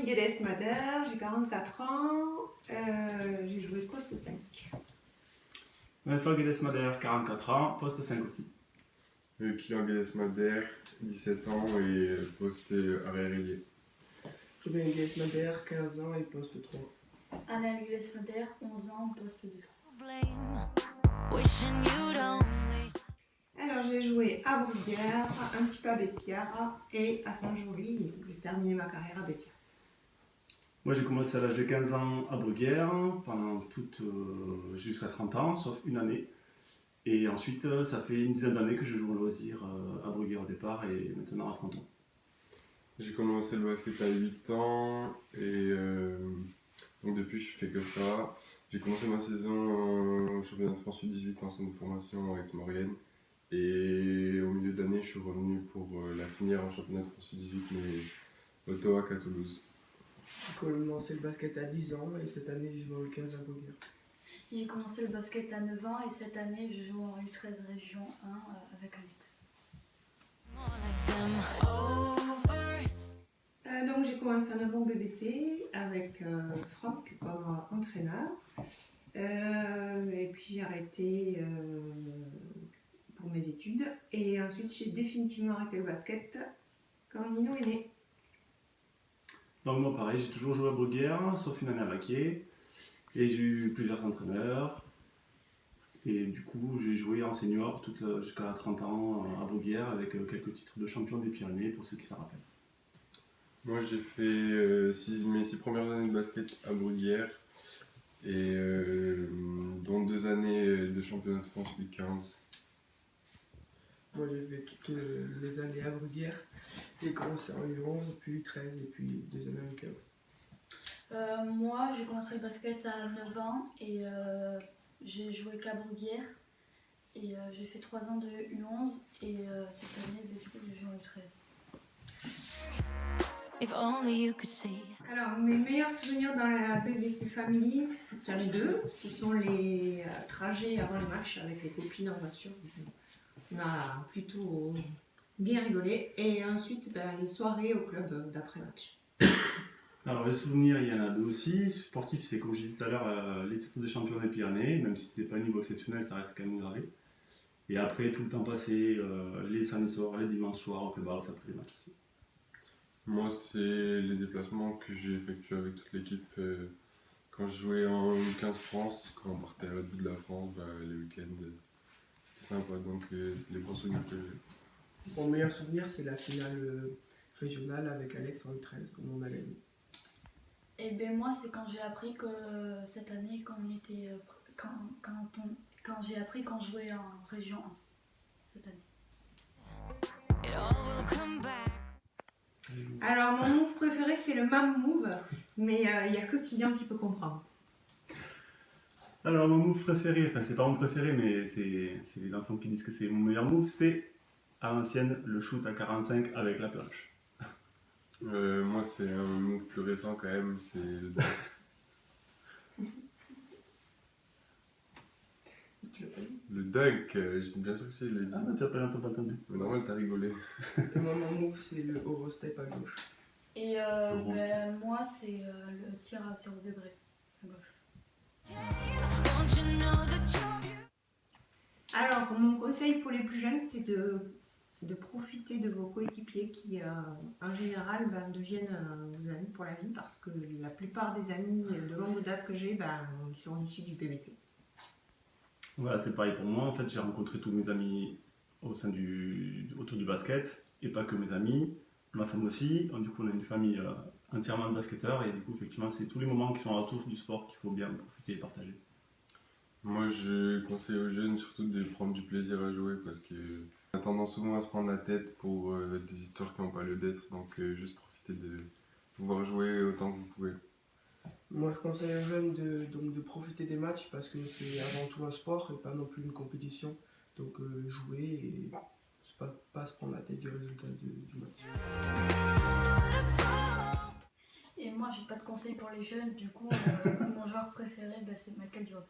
Sophie Guedes-Mader, j'ai 44 ans, j'ai joué poste 5. Vincent Guedes-Mader, 44 ans, poste 5 aussi. Kylian Guedes-Mader, 17 ans et poste arrière-ailier. Ruben Guedes-Mader, 15 ans et poste 3. Anna Guedes-Mader, 11 ans, poste 2. Alors j'ai joué à Bruguière, un petit peu à Bessières et à Saint-Joly. J'ai terminé ma carrière à Bessières. Moi j'ai commencé à l'âge de 15 ans à Bruguière, pendant jusqu'à 30 ans, sauf une année. Et ensuite, ça fait une dizaine d'années que je joue au loisir à Bruguière au départ et maintenant à Fronton. J'ai commencé le basket à 8 ans et donc depuis je fais que ça. J'ai commencé ma saison au championnat de France U18 en centre de formation avec Maurienne. Et au milieu d'année, je suis revenu pour la finir en championnat de France U18, mais au TOAC à Toulouse. J'ai commencé le basket à 10 ans et cette année, je joue en U15 à Bruguière. J'ai commencé le basket à 9 ans et cette année, je joue en U13 Région 1 avec Alex. Donc j'ai commencé à 9 ans au BBC avec Franck comme entraîneur. Et puis j'ai arrêté pour mes études. Et ensuite j'ai définitivement arrêté le basket quand Nino est né. Donc moi pareil, j'ai toujours joué à Bruguière, sauf une année à Vaquier. Et j'ai eu plusieurs entraîneurs. Et du coup, j'ai joué en senior jusqu'à 30 ans à Bruguière avec quelques titres de champion des Pyrénées pour ceux qui s'en rappellent. Moi j'ai fait mes 6 premières années de basket à Bruguière et dont 2 années de championnat de France U15. Moi, j'ai fait toutes les années à Bruguière. J'ai commencé en U11, puis U13 et puis 2 années en U15. Moi, j'ai commencé le basket à 9 ans et j'ai joué qu'à Bruguière. Et j'ai fait 3 ans de U11 et cette année, du coup, j'ai joué en U13. Alors mes meilleurs souvenirs dans la BBC Family, j'en ai 2. Ce sont les trajets avant les matchs avec les copines en voiture. On a plutôt bien rigolé. Et ensuite les soirées au club d'après-match. Alors les souvenirs, il y en a 2 aussi. Sportif, c'est comme je disais tout à l'heure, les titres de champion des Pyrénées, même si c'était pas un niveau exceptionnel, ça reste quand même gravé. Et après, tout le temps passé, les samedis soirs, les dimanches soirs au club house après les matchs aussi. Moi c'est les déplacements que j'ai effectués avec toute l'équipe quand je jouais en U15 France, quand on partait à l'autre bout de la France, les week-ends, c'était sympa, donc c'est les bons souvenirs que j'ai. Mon meilleur souvenir, c'est la finale régionale avec Alex en U13, où on a gagné. Et ben moi, c'est quand j'ai appris que cette année, quand j'ai appris qu'on jouait en Région 1 cette année. Alors mon move préféré c'est le mam move, mais il n'y a que Kylian qui peut comprendre. Alors mon move préféré, enfin c'est pas mon préféré, mais c'est les enfants qui disent que c'est mon meilleur move, c'est à l'ancienne le shoot à 45 avec la planche. Moi c'est un move plus récent quand même, c'est le dunk. Le dunk, je sais bien sûr que c'est, il l'a dit. Ah tu as pas entendu. Mais normal, t'as rigolé. Et moi, mon move, c'est le Eurostep à gauche. Et moi, c'est le tir à 0 degré à gauche. Alors mon conseil pour les plus jeunes c'est de profiter de vos coéquipiers qui en général deviennent vos amis pour la vie, parce que la plupart des amis de longue date que j'ai ils sont issus du BBC. Voilà, c'est pareil pour moi. En fait, j'ai rencontré tous mes amis autour du basket, et pas que mes amis, ma femme aussi. Donc, du coup, on a une famille entièrement de basketteurs, et du coup, effectivement, c'est tous les moments qui sont autour du sport qu'il faut bien profiter et partager. Moi, je conseille aux jeunes surtout de prendre du plaisir à jouer, parce que on a tendance souvent à se prendre la tête pour des histoires qui n'ont pas lieu d'être, donc juste profiter de pouvoir jouer autant que vous pouvez. Moi, je conseille aux jeunes de profiter des matchs parce que c'est avant tout un sport et pas non plus une compétition. Donc jouer et pas se prendre la tête du résultat du match. Et moi, j'ai pas de conseils pour les jeunes, du coup, mon joueur préféré, c'est Michael Jordan.